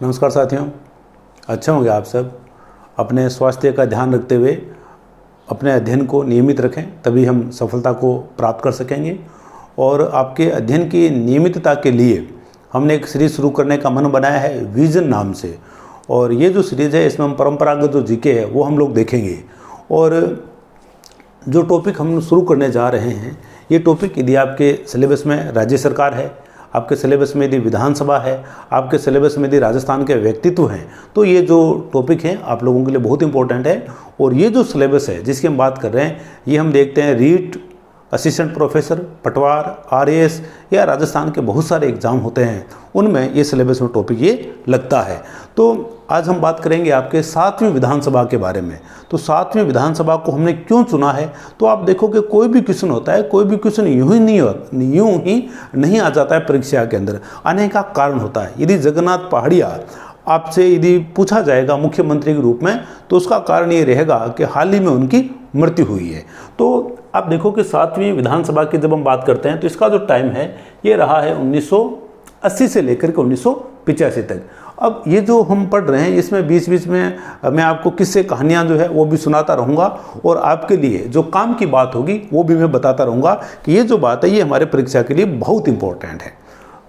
नमस्कार साथियों, अच्छा होंगे आप सब। अपने स्वास्थ्य का ध्यान रखते हुए अपने अध्ययन को नियमित रखें, तभी हम सफलता को प्राप्त कर सकेंगे। और आपके अध्ययन की नियमितता के लिए हमने एक सीरीज़ शुरू करने का मन बनाया है विजन नाम से। और ये जो सीरीज़ है इसमें हम परंपरागत जो जीके है वो हम लोग देखेंगे। और जो टॉपिक हम शुरू करने जा रहे हैं, ये टॉपिक यदि आपके सिलेबस में राज्य सरकार है, आपके सिलेबस में यदि विधानसभा है, आपके सिलेबस में यदि राजस्थान के व्यक्तित्व हैं, तो ये जो टॉपिक हैं आप लोगों के लिए बहुत इंपॉर्टेंट है। और ये जो सिलेबस है जिसकी हम बात कर रहे हैं, ये हम देखते हैं रीट, असिस्टेंट प्रोफेसर, पटवार, आरएएस या राजस्थान के बहुत सारे एग्जाम होते हैं, उनमें ये सिलेबस में टॉपिक ये लगता है। तो आज हम बात करेंगे आपके 7वीं विधानसभा के बारे में। तो 7वीं विधानसभा को हमने क्यों चुना है, तो आप देखो कि कोई भी क्वेश्चन होता है, कोई भी क्वेश्चन यूं ही नहीं आ जाता है परीक्षा के अंदर, आने का कारण होता है। यदि जगन्नाथ पहाड़िया आपसे यदि पूछा जाएगा मुख्यमंत्री के रूप में, तो उसका कारण ये रहेगा कि हाल ही में उनकी मृत्यु हुई है। तो आप देखो कि 7वीं विधानसभा की जब हम बात करते हैं तो इसका जो टाइम है ये रहा है 1980 से लेकर के 1985 तक। अब ये जो हम पढ़ रहे हैं इसमें बीच बीच में मैं आपको किस्से कहानियाँ जो है वो भी सुनाता रहूँगा, और आपके लिए जो काम की बात होगी वो भी मैं बताता रहूँगा कि ये जो बात है ये हमारे परीक्षा के लिए बहुत इंपॉर्टेंट है।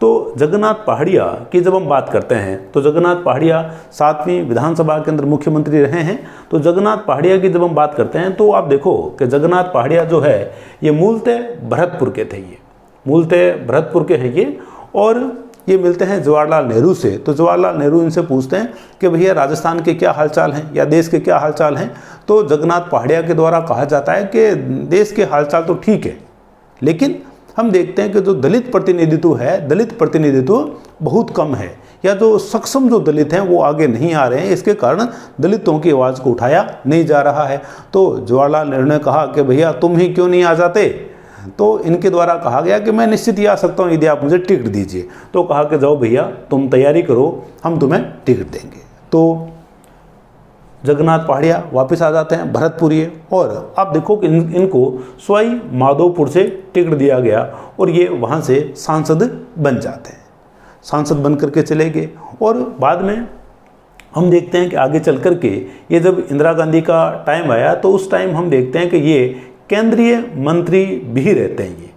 तो जगन्नाथ पहाड़िया की जब हम बात करते हैं तो जगन्नाथ पहाड़िया 7वीं विधानसभा के अंदर मुख्यमंत्री रहे हैं। तो जगन्नाथ पहाड़िया की जब हम बात करते हैं तो आप देखो कि जगन्नाथ पहाड़िया जो है ये मूलतः भरतपुर के थे, ये मूलतः भरतपुर के हैं ये। और ये मिलते हैं जवाहरलाल नेहरू से। तो जवाहरलाल नेहरू इनसे पूछते हैं कि भैया राजस्थान के क्या हालचाल हैं या देश के क्या हालचाल हैं। तो जगन्नाथ पहाड़िया के द्वारा कहा जाता है कि देश के हालचाल तो ठीक है, लेकिन हम देखते हैं कि जो दलित प्रतिनिधित्व है, दलित प्रतिनिधित्व बहुत कम है, या जो सक्षम जो दलित हैं वो आगे नहीं आ रहे हैं, इसके कारण दलितों की आवाज़ को उठाया नहीं जा रहा है। तो जवाहरलाल नेहरू ने कहा कि भैया तुम ही क्यों नहीं आ जाते। तो इनके द्वारा कहा गया कि मैं निश्चित ही आ सकता हूँ यदि आप मुझे टिकट दीजिए। तो कहा कि जाओ भैया तुम तैयारी करो, हम तुम्हें टिकट देंगे। तो जगन्नाथ पहाड़िया वापस आ जाते हैं भरतपुरिये, और आप देखो कि इनको सवाई माधोपुर से टिकट दिया गया और ये वहाँ से सांसद बन जाते हैं। सांसद बन करके चले गए। और बाद में हम देखते हैं कि आगे चल कर के ये जब इंदिरा गांधी का टाइम आया तो उस टाइम हम देखते हैं कि ये केंद्रीय मंत्री भी रहते हैं, ये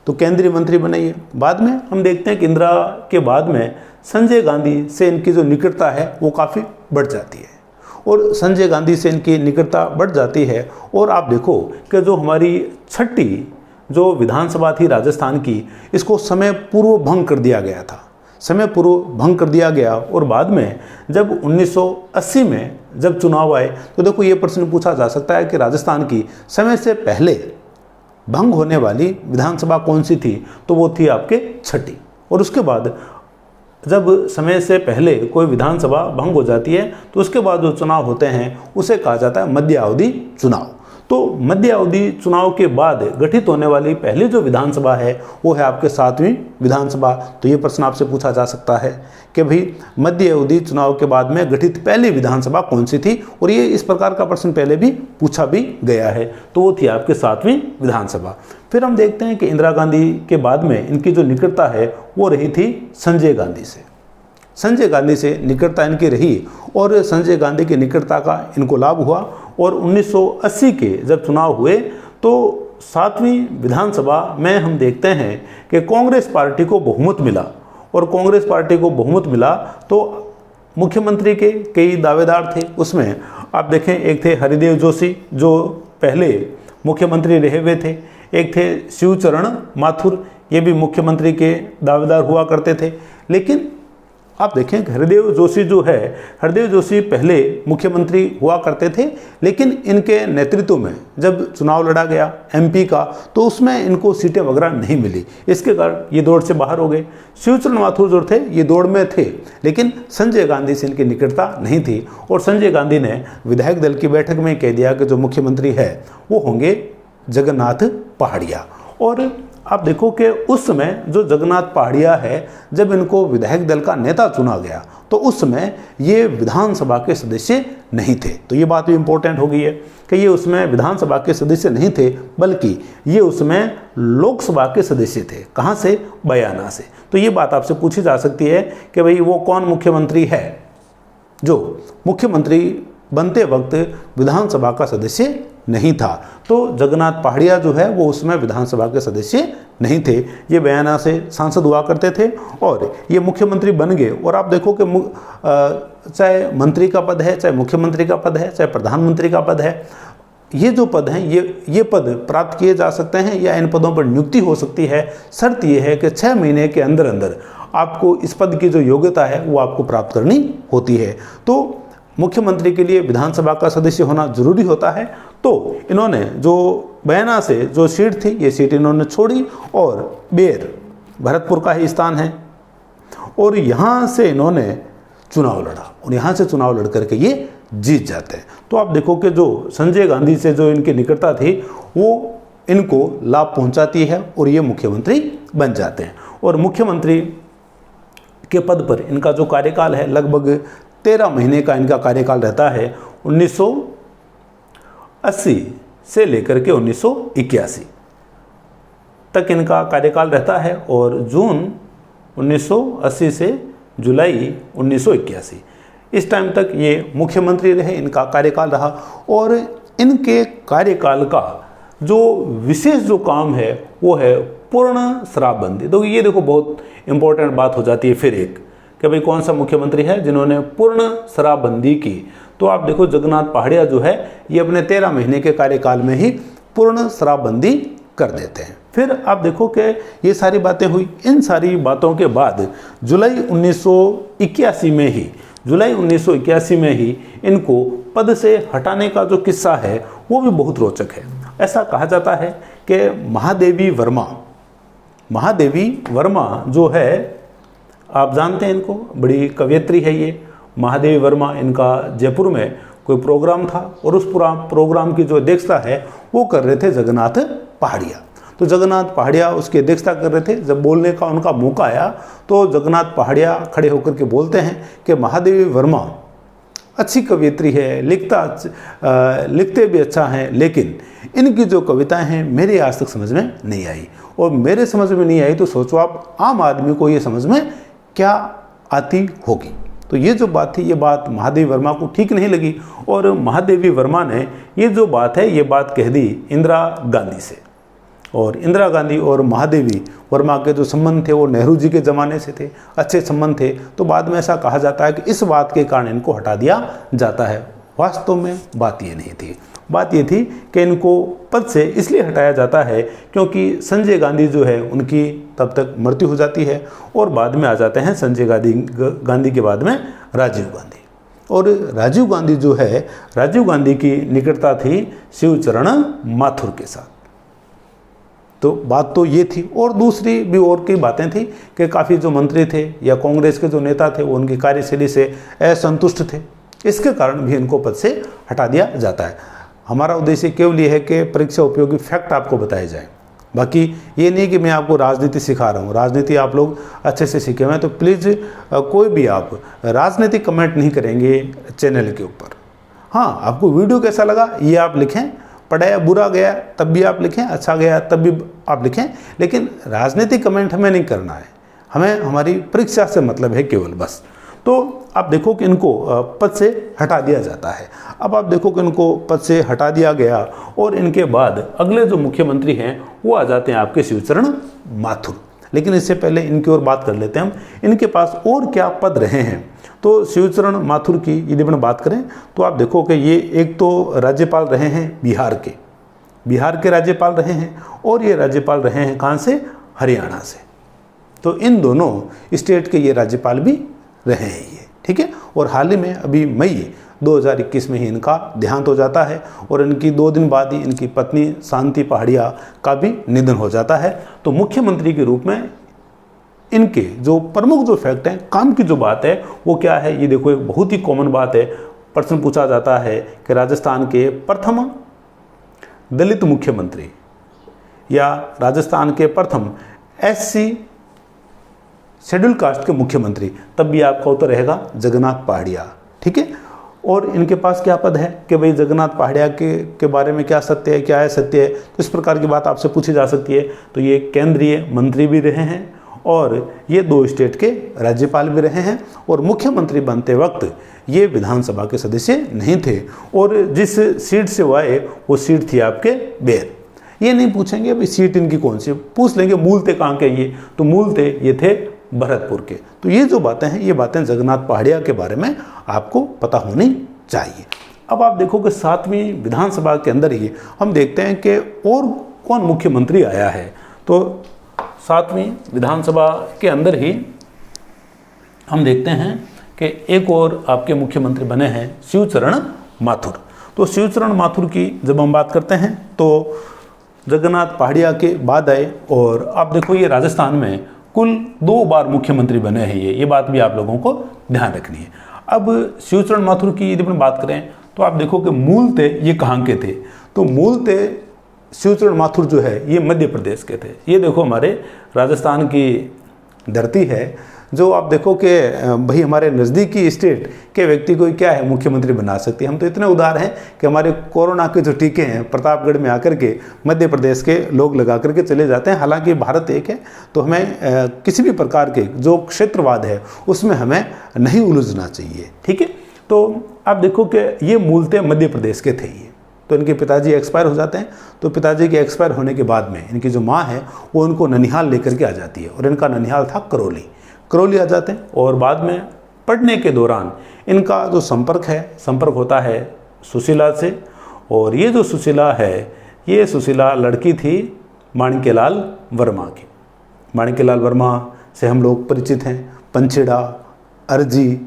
तो केंद्रीय मंत्री बने ये। बाद में हम देखते हैं कि इंदिरा के बाद में संजय गांधी से इनकी जो निकटता है वो काफ़ी बढ़ जाती है, और संजय गांधी से इनकी निकटता बढ़ जाती है। और आप देखो कि जो हमारी 6ठी जो विधानसभा थी राजस्थान की, इसको समय पूर्व भंग कर दिया गया था, समय पूर्व भंग कर दिया गया। और बाद में जब 1980 में जब चुनाव आए तो देखो ये प्रश्न पूछा जा सकता है कि राजस्थान की समय से पहले भंग होने वाली विधानसभा कौन सी थी, तो वो थी आपके 6ठी। और उसके बाद जब समय से पहले कोई विधानसभा भंग हो जाती है तो उसके बाद जो चुनाव होते हैं उसे कहा जाता है मध्य अवधि चुनाव। तो मध्य अवधि चुनाव के बाद गठित होने वाली पहली जो विधानसभा है वो है आपके 7वीं विधानसभा। तो ये प्रश्न आपसे पूछा जा सकता है कि भाई मध्य अवधि चुनाव के बाद में गठित पहली विधानसभा कौन सी थी, और ये इस प्रकार का प्रश्न पहले भी पूछा भी गया है। तो वो थी आपके 7वीं विधानसभा। फिर हम देखते हैं कि इंदिरा गांधी के बाद में इनकी जो निकटता है वो रही थी संजय गांधी से। संजय गांधी से निकटता इनकी रही और संजय गांधी की निकटता का इनको लाभ हुआ। और 1980 के जब चुनाव हुए तो 7वीं विधानसभा में हम देखते हैं कि कांग्रेस पार्टी को बहुमत मिला, और कांग्रेस पार्टी को बहुमत मिला तो मुख्यमंत्री के कई दावेदार थे। उसमें आप देखें, एक थे हरिदेव जोशी जो पहले मुख्यमंत्री रहे हुए थे, एक थे शिवचरण माथुर, ये भी मुख्यमंत्री के दावेदार हुआ करते थे। लेकिन आप देखें कि हरिदेव जोशी जो है, हरिदेव जोशी पहले मुख्यमंत्री हुआ करते थे, लेकिन इनके नेतृत्व में जब चुनाव लड़ा गया एमपी का तो उसमें इनको सीटें वगैरह नहीं मिली, इसके कारण ये दौड़ से बाहर हो गए। शिवचरण माथुर जो थे ये दौड़ में थे, लेकिन संजय गांधी से इनकी निकटता नहीं थी। और संजय गांधी ने विधायक दल की बैठक में कह दिया कि जो मुख्यमंत्री है वो होंगे जगन्नाथ पहाड़िया। और आप देखो कि उस समय जो जगन्नाथ पहाड़िया है, जब इनको विधायक दल का नेता चुना गया तो उस समय ये विधानसभा के सदस्य नहीं थे। तो ये बात भी इम्पोर्टेंट हो गई है कि ये उसमें विधानसभा के सदस्य नहीं थे, बल्कि ये उसमें लोकसभा के सदस्य थे। कहाँ से? बयाना से। तो ये बात आपसे पूछी जा सकती है कि भाई वो कौन मुख्यमंत्री है जो मुख्यमंत्री बनते वक्त विधानसभा का सदस्य नहीं था। तो जगन्नाथ पहाड़िया जो है वो उसमें विधानसभा के सदस्य नहीं थे, ये बयाना से सांसद हुआ करते थे और ये मुख्यमंत्री बन गए। और आप देखो कि चाहे मंत्री का पद है, चाहे मुख्यमंत्री का पद है, चाहे प्रधानमंत्री का पद है, ये जो पद हैं ये पद प्राप्त किए जा सकते हैं या इन पदों पर नियुक्ति हो सकती है। शर्त ये है कि 6 महीने के अंदर अंदर आपको इस पद की जो योग्यता है वो आपको प्राप्त करनी होती है। तो मुख्यमंत्री के लिए विधानसभा का सदस्य होना जरूरी होता है। तो इन्होंने जो बयाना से जो सीट थी, ये सीट इन्होंने छोड़ी और बेर भरतपुर का ही स्थान है और यहाँ से इन्होंने चुनाव लड़ा और यहाँ से चुनाव लड़ करके ये जीत जाते हैं। तो आप देखो कि जो संजय गांधी से जो इनकी निकटता थी वो इनको लाभ पहुंचाती है और ये मुख्यमंत्री बन जाते हैं। और मुख्यमंत्री के पद पर इनका जो कार्यकाल है लगभग 13 महीने का इनका कार्यकाल रहता है। 1980 से लेकर के 1981 तक इनका कार्यकाल रहता है और जून 1980 से जुलाई 1981 इस टाइम तक ये मुख्यमंत्री रहे, इनका कार्यकाल रहा। और इनके कार्यकाल का जो विशेष जो काम है वो है पूर्ण शराबबंदी। तो ये देखो बहुत इंपॉर्टेंट बात हो जाती है फिर एक कि भाई कौन सा मुख्यमंत्री है जिन्होंने पूर्ण शराबबंदी की। तो आप देखो जगन्नाथ पहाड़िया जो है ये अपने 13 महीने के कार्यकाल में ही पूर्ण शराबबंदी कर देते हैं। फिर आप देखो कि ये सारी बातें हुई। इन सारी बातों के बाद जुलाई 1981 में ही इनको पद से हटाने का जो किस्सा है वो भी बहुत रोचक है। ऐसा कहा जाता है कि महादेवी वर्मा जो है, आप जानते हैं इनको, बड़ी कवयित्री है ये महादेवी वर्मा। इनका जयपुर में कोई प्रोग्राम था और उस पूरा प्रोग्राम की जो अध्यक्षता है वो कर रहे थे जगन्नाथ पहाड़िया। तो जगन्नाथ पहाड़िया उसकी अध्यक्षता कर रहे थे। जब बोलने का उनका मौका आया तो जगन्नाथ पहाड़िया खड़े होकर के बोलते हैं कि महादेवी वर्मा अच्छी कवयित्री है, लिखते भी अच्छा हैं, लेकिन इनकी जो कविताएं हैं मेरे आज तक समझ में नहीं आई। और मेरे समझ में नहीं आई तो सोचो आप आम आदमी को ये समझ में क्या आती होगी। तो ये जो बात थी, ये बात महादेवी वर्मा को ठीक नहीं लगी और महादेवी वर्मा ने ये जो बात है ये बात कह दी इंदिरा गांधी से। और इंदिरा गांधी और महादेवी वर्मा के जो संबंध थे वो नेहरू जी के ज़माने से थे, अच्छे संबंध थे। तो बाद में ऐसा कहा जाता है कि इस बात के कारण इनको हटा दिया जाता है। वास्तव में बात ये नहीं थी। बात ये थी कि इनको पद से इसलिए हटाया जाता है क्योंकि संजय गांधी जो है उनकी तब तक मृत्यु हो जाती है और बाद में आ जाते हैं संजय गांधी के बाद में राजीव गांधी। और राजीव गांधी जो है, राजीव गांधी की निकटता थी शिवचरण माथुर के साथ। तो बात तो ये थी। और दूसरी भी और की बातें थी कि काफ़ी जो मंत्री थे या कांग्रेस के जो नेता थे वो उनकी कार्यशैली से असंतुष्ट थे, इसके कारण भी इनको पद से हटा दिया जाता है। हमारा उद्देश्य केवल ये है कि परीक्षा उपयोगी फैक्ट आपको बताए जाए, बाकी ये नहीं कि मैं आपको राजनीति सिखा रहा हूँ। राजनीति आप लोग अच्छे से सीखे हुए हैं, तो प्लीज़ कोई भी आप राजनीतिक कमेंट नहीं करेंगे चैनल के ऊपर। हाँ, आपको वीडियो कैसा लगा ये आप लिखें, पढ़ाया बुरा गया तब भी आप लिखें, अच्छा गया तब भी आप लिखें, लेकिन राजनीतिक कमेंट हमें नहीं करना है। हमें हमारी परीक्षा से मतलब है केवल, बस। तो आप देखो कि इनको पद से हटा दिया जाता है। अब आप देखो कि इनको पद से हटा दिया गया और इनके बाद अगले जो मुख्यमंत्री हैं वो आ जाते हैं आपके शिवचरण माथुर। लेकिन इससे पहले इनकी ओर बात कर लेते हैं हम, इनके पास और क्या पद रहे हैं। तो शिवचरण माथुर की यदि अपन बात करें तो आप देखो कि ये एक तो राज्यपाल रहे हैं बिहार के राज्यपाल रहे हैं और ये राज्यपाल रहे हैं कहाँ से, हरियाणा से। तो इन दोनों स्टेट के ये राज्यपाल भी रहे हैं ये, ठीक है। और हाल ही में अभी मई 2021 में ही इनका देहांत हो जाता है और इनकी 2 दिन बाद ही इनकी पत्नी शांति पहाड़िया का भी निधन हो जाता है। तो मुख्यमंत्री के रूप में इनके जो प्रमुख जो फैक्ट हैं, काम की जो बात है वो क्या है, ये देखो एक बहुत ही कॉमन बात है। प्रश्न पूछा जाता है कि राजस्थान के प्रथम दलित मुख्यमंत्री या राजस्थान के प्रथम SC शेड्यूल कास्ट के मुख्यमंत्री, तब भी आपका उत्तर रहेगा जगन्नाथ पहाड़िया। ठीक है, और इनके पास क्या पद है कि भाई जगन्नाथ पहाड़िया के बारे में क्या सत्य है, क्या है सत्य है, तो इस प्रकार की बात आपसे पूछी जा सकती है। तो ये केंद्रीय मंत्री भी रहे हैं और ये 2 स्टेट के राज्यपाल भी रहे हैं, और मुख्यमंत्री बनते वक्त ये विधानसभा के सदस्य नहीं थे, और जिस सीट से वो आए वो सीट थी आपके बेर। ये नहीं पूछेंगे भाई सीट इनकी कौन सी, पूछ लेंगे मूलते कहाँ के ये, तो मूलते ये थे भरतपुर के। तो ये जो बातें हैं, ये बातें जगन्नाथ पहाड़िया के बारे में आपको पता होनी चाहिए। अब आप देखो कि 7वीं विधानसभा के अंदर ही हम देखते हैं कि और कौन मुख्यमंत्री आया है। तो 7वीं विधानसभा के अंदर ही हम देखते हैं कि एक और आपके मुख्यमंत्री बने हैं शिवचरण माथुर। तो शिवचरण माथुर की जब हम बात करते हैं तो जगन्नाथ पहाड़िया के बाद आए, और आप देखो ये राजस्थान में कुल 2 बार मुख्यमंत्री बने हैं। ये बात भी आप लोगों को ध्यान रखनी है। अब शिवचरण माथुर की यदि हम बात करें तो आप देखो कि मूलते ये कहाँ के थे, तो मूलते शिवचरण माथुर जो है ये मध्य प्रदेश के थे। ये देखो हमारे राजस्थान की धरती है, जो आप देखो कि भाई हमारे नज़दीकी स्टेट के व्यक्ति को क्या है मुख्यमंत्री बना सकती है। हम तो इतने उदार हैं कि हमारे कोरोना के जो टीके हैं प्रतापगढ़ में आकर के मध्य प्रदेश के लोग लगा करके चले जाते हैं। हालांकि भारत एक है, तो हमें किसी भी प्रकार के जो क्षेत्रवाद है उसमें हमें नहीं उलझना चाहिए। ठीक है, तो आप देखो कि ये मूलतः मध्य प्रदेश के थे ये। तो इनके पिताजी एक्सपायर हो जाते हैं, तो पिताजी के एक्सपायर होने के बाद में इनकी जो माँ है वो इनको ननिहाल लेकर के आ जाती है, और इनका ननिहाल था करौली आ जाते हैं। और बाद में पढ़ने के दौरान इनका जो संपर्क होता है सुशीला से, और ये जो सुशीला है ये सुशीला लड़की थी माणिक्यलाल वर्मा की। माणिक्यलाल वर्मा से हम लोग परिचित हैं, पंछेड़ा, अर्जी,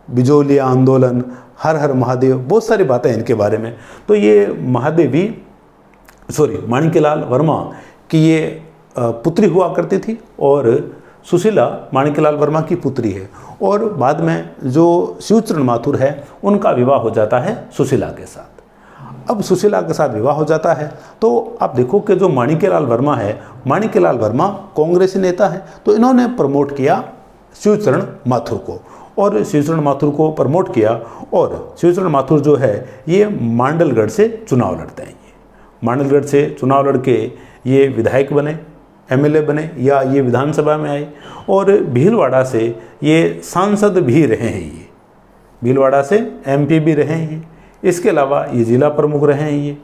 बिजोलिया आंदोलन, हर हर महादेव, बहुत सारी बातें इनके बारे में। तो ये माणिक्यलाल वर्मा की ये पुत्री हुआ करती थी, और सुशीला माणिक्यलाल वर्मा की पुत्री है। और बाद में जो शिवचरण माथुर है उनका विवाह हो जाता है सुशीला के साथ। अब सुशीला के साथ विवाह हो जाता है तो आप देखो कि जो माणिक्यलाल वर्मा है, माणिक्यलाल वर्मा कांग्रेसी नेता है, तो इन्होंने प्रमोट किया शिवचरण माथुर को, और शिवचरण माथुर को प्रमोट किया। और शिवचरण माथुर जो है ये मांडलगढ़ से चुनाव लड़ते हैं। मांडलगढ़ से चुनाव लड़के ये विधायक बने, MLA बने, या ये विधानसभा में आए, और भीलवाड़ा से ये सांसद भी रहे हैं। ये भीलवाड़ा से MP भी रहे हैं। इसके अलावा ये जिला प्रमुख रहे हैं।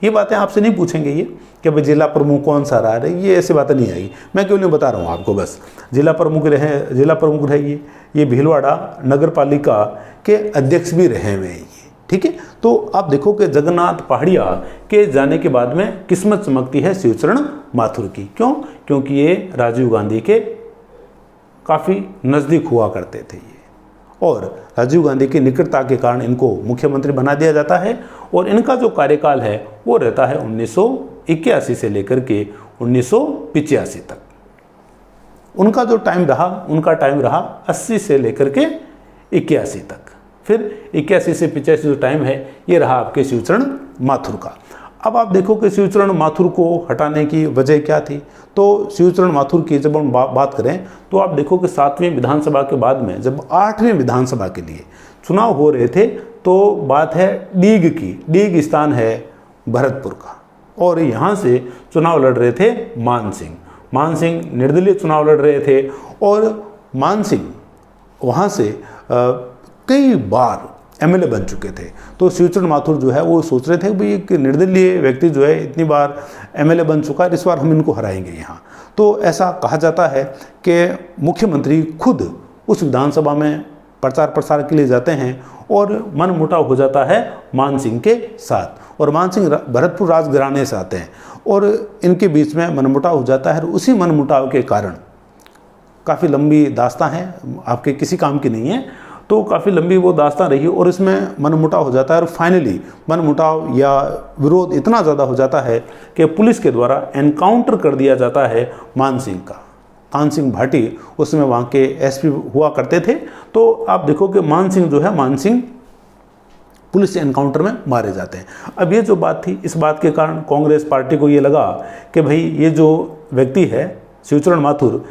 ये बातें आपसे नहीं पूछेंगे ये कि भाई जिला प्रमुख कौन सा रहा है, ये ऐसी बातें नहीं आएगी। मैं क्यों नहीं बता रहा हूँ आपको, बस जिला प्रमुख रहे ये भीलवाड़ा नगर पालिका के अध्यक्ष भी रहे हुए हैं। ठीक है, तो आप देखो कि जगन्नाथ पहाड़िया के जाने के बाद में किस्मत चमकती है शिवचरण माथुर की। क्यों? क्योंकि ये राजीव गांधी के काफ़ी नज़दीक हुआ करते थे ये, और राजीव गांधी की निकटता के कारण इनको मुख्यमंत्री बना दिया जाता है। और इनका जो कार्यकाल है वो रहता है 1981 से लेकर के 1985 तक। उनका टाइम रहा 80 से लेकर के 81 तक। फिर 81 से 85 जो टाइम है ये रहा आपके शिवचरण माथुर का। अब आप देखो कि शिवचरण माथुर को हटाने की वजह क्या थी। तो शिवचरण माथुर की जब हम बात करें तो आप देखो कि 7वीं विधानसभा के बाद में जब 8वीं विधानसभा के लिए चुनाव हो रहे थे तो बात है डीग की। डीग स्थान है भरतपुर का, और यहाँ से चुनाव लड़ रहे थे मान सिंह निर्दलीय चुनाव लड़ रहे थे। और मान सिंह वहाँ से कई बार MLA बन चुके थे। तो शिवचरण माथुर जो है वो सोच रहे थे कि भाई एक निर्दलीय व्यक्ति जो है इतनी बार MLA बन चुका है, इस बार हम इनको हराएंगे यहाँ। तो ऐसा कहा जाता है कि मुख्यमंत्री खुद उस विधानसभा में प्रचार प्रसार के लिए जाते हैं और मनमुटाव हो जाता है मान सिंह के साथ। और मान सिंह भरतपुर राजघराने से आते हैं और इनके बीच में मनमुटाव हो जाता है। और उसी मनमुटाव के कारण काफ़ी लंबी दास्तां है, आपके किसी काम की नहीं है, तो काफ़ी लंबी वो दास्तां रही और इसमें मनमुटाव हो जाता है। और फाइनली मनमुटाव या विरोध इतना ज़्यादा हो जाता है कि पुलिस के द्वारा एनकाउंटर कर दिया जाता है मान सिंह का। कान सिंह भाटी उसमें वहाँ के SP हुआ करते थे। तो आप देखो कि मान सिंह जो है, मान सिंह पुलिस एनकाउंटर में मारे जाते हैं। अब ये जो बात थी, इस बात के कारण कांग्रेस पार्टी को ये लगा कि भाई ये जो व्यक्ति है शिवचरण माथुर,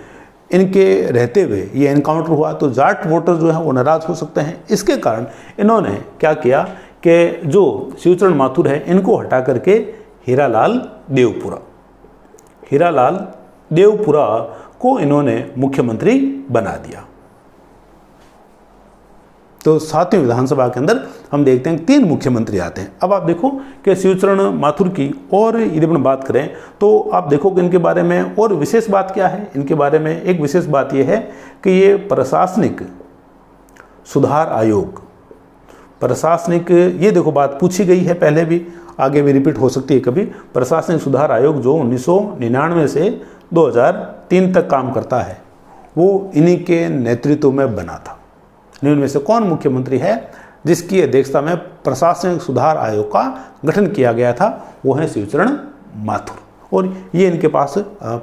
इनके रहते हुए ये एनकाउंटर हुआ तो जाट वोटर जो है वो नाराज़ हो सकते हैं। इसके कारण इन्होंने क्या किया कि जो शिवचरण माथुर है इनको हटा करके हीरालाल देवपुरा को इन्होंने मुख्यमंत्री बना दिया। तो 7वीं विधानसभा के अंदर हम देखते हैं 3 मुख्यमंत्री आते हैं। अब आप देखो कि शिवचरण माथुर की और यदि अपन बात करें तो आप देखो कि इनके बारे में और विशेष बात क्या है। इनके बारे में एक विशेष बात यह है कि ये प्रशासनिक सुधार आयोग, प्रशासनिक, ये देखो बात पूछी गई है पहले भी, आगे भी रिपीट हो सकती है कभी। प्रशासनिक सुधार आयोग जो 1999 से 2003 तक काम करता है, वो इन्हीं के नेतृत्व में बना था। इनमें से कौन मुख्यमंत्री है जिसकी अध्यक्षता में प्रशासनिक सुधार आयोग का गठन किया गया था? वो है शिवचरण माथुर, और ये इनके पास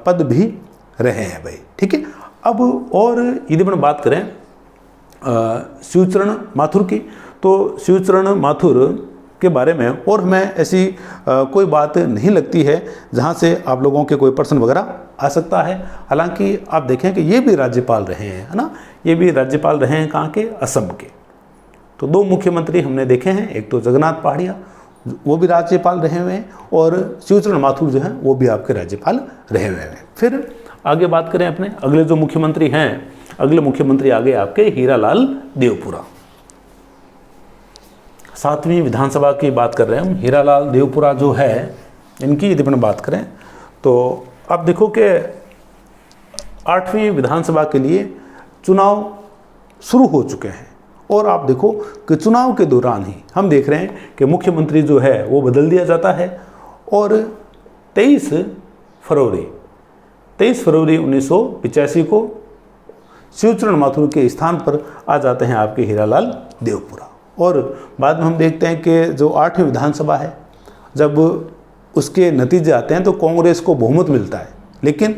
पद भी रहे हैं भाई, ठीक है। अब और यदि अपन बात करें शिवचरण माथुर की, तो शिवचरण माथुर के बारे में और हमें ऐसी कोई बात नहीं लगती है जहाँ से आप लोगों के कोई प्रश्न वगैरह आ सकता है। हालांकि आप देखें कि ये भी राज्यपाल रहे हैं, है ना, ये भी राज्यपाल रहे हैं कहाँ के? असम के। तो 2 मुख्यमंत्री हमने देखे हैं, एक तो जगन्नाथ पहाड़िया वो भी राज्यपाल रहे हुए हैं, और शिवचरण माथुर जो हैं वो भी आपके राज्यपाल रहे हुए हैं। फिर आगे बात करें अपने अगले जो मुख्यमंत्री हैं, अगले मुख्यमंत्री आगे आपके हीरालाल देवपुरा। 7वीं विधानसभा की बात कर रहे हैं हम। हीरालाल देवपुरा जो है, इनकी यदि अपन बात करें तो आप देखो कि 8वीं विधानसभा के लिए चुनाव शुरू हो चुके हैं, और आप देखो कि चुनाव के दौरान ही हम देख रहे हैं कि मुख्यमंत्री जो है वो बदल दिया जाता है, और 23 फरवरी 1985 को शिवचरण माथुर के स्थान पर आ जाते हैं आपके हीरालाल देवपुरा। और बाद में हम देखते हैं कि जो 8वीं विधानसभा है, जब उसके नतीजे आते हैं तो कांग्रेस को बहुमत मिलता है, लेकिन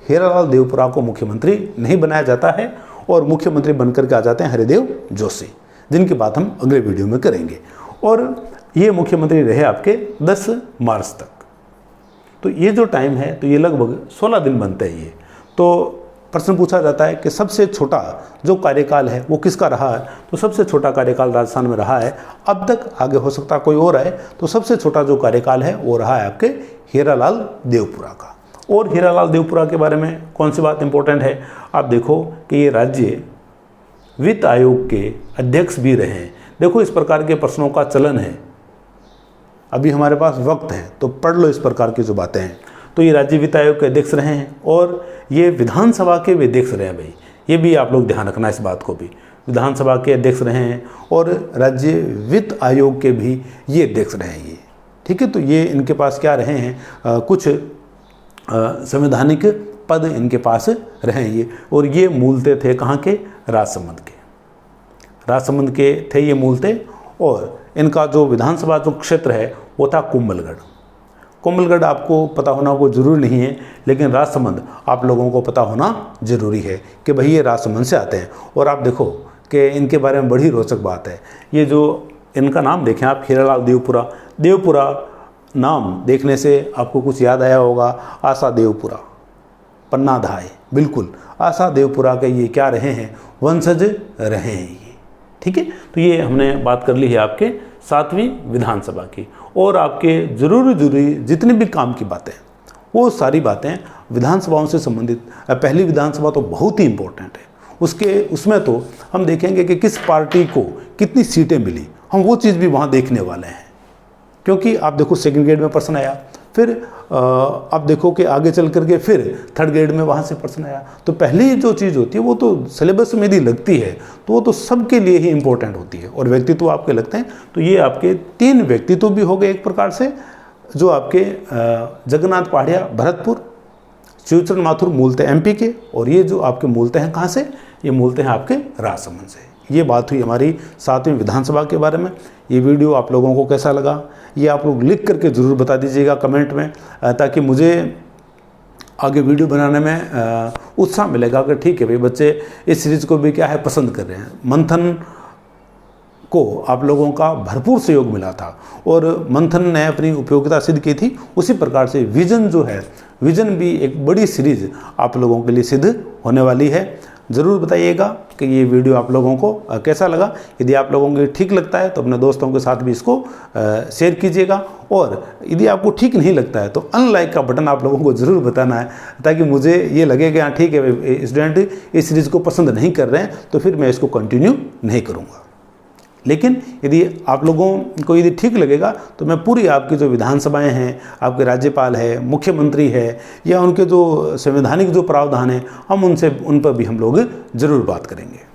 हीरालाल देवपुरा को मुख्यमंत्री नहीं बनाया जाता है, और मुख्यमंत्री बनकर के आ जाते हैं हरिदेव जोशी, जिनकी बात हम अगले वीडियो में करेंगे। और ये मुख्यमंत्री रहे आपके 10 मार्च तक। तो ये जो टाइम है, तो ये लगभग 16 दिन बनते हैं ये। तो प्रश्न पूछा जाता है कि सबसे छोटा जो कार्यकाल है वो किसका रहा है? तो सबसे छोटा कार्यकाल राजस्थान में रहा है अब तक, आगे हो सकता कोई और है, तो सबसे छोटा जो कार्यकाल है वो रहा है आपके हीरालाल देवपुरा का। और हीरालाल देवपुरा के बारे में कौन सी बात इंपॉर्टेंट है? आप देखो कि ये राज्य वित्त आयोग के अध्यक्ष भी रहे हैं। देखो इस प्रकार के प्रश्नों का चलन है, अभी हमारे पास वक्त है तो पढ़ लो इस प्रकार की जो बातें हैं। तो ये राज्य वित्त आयोग के अध्यक्ष रहे हैं, और ये विधानसभा के भी अध्यक्ष रहे हैं भाई, ये भी आप लोग ध्यान रखना इस बात को भी। विधानसभा के अध्यक्ष रहे हैं और राज्य वित्त आयोग के भी ये अध्यक्ष रहे हैं ये, ठीक है। तो ये इनके पास क्या रहे हैं, कुछ संवैधानिक पद इनके पास रहे हैं ये। और ये मूलतः थे कहाँ के? राजसमंद के थे ये मूलतः। और इनका जो विधानसभा जो क्षेत्र है वो था कुंभलगढ़ आपको पता होना वो जरूरी नहीं है, लेकिन राजसमंद आप लोगों को पता होना जरूरी है कि भाई ये राजसमंद से आते हैं। और आप देखो कि इनके बारे में बड़ी रोचक बात है, ये जो इनका नाम देखें आप, हीरालाल देवपुरा नाम देखने से आपको कुछ याद आया होगा, आशा देवपुरा, पन्ना धाय, बिल्कुल आशा देवपुरा के ये क्या रहे हैं? वंशज रहे हैं ये, ठीक है। तो ये हमने बात कर ली है आपके 7वीं विधानसभा की। और आपके जरूरी जितनी भी काम की बातें वो सारी बातें विधानसभाओं से संबंधित। पहली विधानसभा तो बहुत ही इम्पोर्टेंट है, उसमें तो हम देखेंगे कि किस पार्टी को कितनी सीटें मिली, हम वो चीज़ भी वहाँ देखने वाले हैं। क्योंकि आप देखो सेकंड ग्रेड में प्रश्न आया, फिर आप देखो कि आगे चल करके फिर थर्ड ग्रेड में वहाँ से प्रश्न आया। तो पहली जो चीज़ होती है वो तो सिलेबस में यदि लगती है तो वो तो सबके लिए ही इम्पोर्टेंट होती है। और व्यक्तित्व आपके लगते हैं, तो ये आपके 3 व्यक्तित्व भी हो गए एक प्रकार से, जो आपके जगन्नाथ पहाड़िया भरतपुर, शिवचरण माथुर मूलतः MP के, और ये जो आपके मूलतः हैं कहाँ से? ये मूलतः हैं आपके राजसमंद से। ये बात हुई हमारी 7वीं विधानसभा के बारे में। ये वीडियो आप लोगों को कैसा लगा ये आप लोग लिख करके ज़रूर बता दीजिएगा कमेंट में, ताकि मुझे आगे वीडियो बनाने में उत्साह मिलेगा कि ठीक है भाई, बच्चे इस सीरीज़ को भी क्या है पसंद कर रहे हैं। मंथन को आप लोगों का भरपूर सहयोग मिला था और मंथन ने अपनी उपयोगिता सिद्ध की थी, उसी प्रकार से विजन जो है, विजन भी एक बड़ी सीरीज आप लोगों के लिए सिद्ध होने वाली है। ज़रूर बताइएगा कि ये वीडियो आप लोगों को कैसा लगा। यदि आप लोगों को ठीक लगता है तो अपने दोस्तों के साथ भी इसको शेयर कीजिएगा, और यदि आपको ठीक नहीं लगता है तो अनलाइक का बटन आप लोगों को ज़रूर बताना है, ताकि मुझे ये लगे कि हाँ ठीक है, स्टूडेंट इस सीरीज़ को पसंद नहीं कर रहे हैं तो फिर मैं इसको कंटिन्यू नहीं करूँगा। लेकिन यदि आप लोगों को यदि ठीक लगेगा तो मैं पूरी आपकी जो विधानसभाएं हैं, आपके राज्यपाल है, मुख्यमंत्री है, या उनके जो संवैधानिक जो प्रावधान है, हम उन पर भी हम लोग ज़रूर बात करेंगे।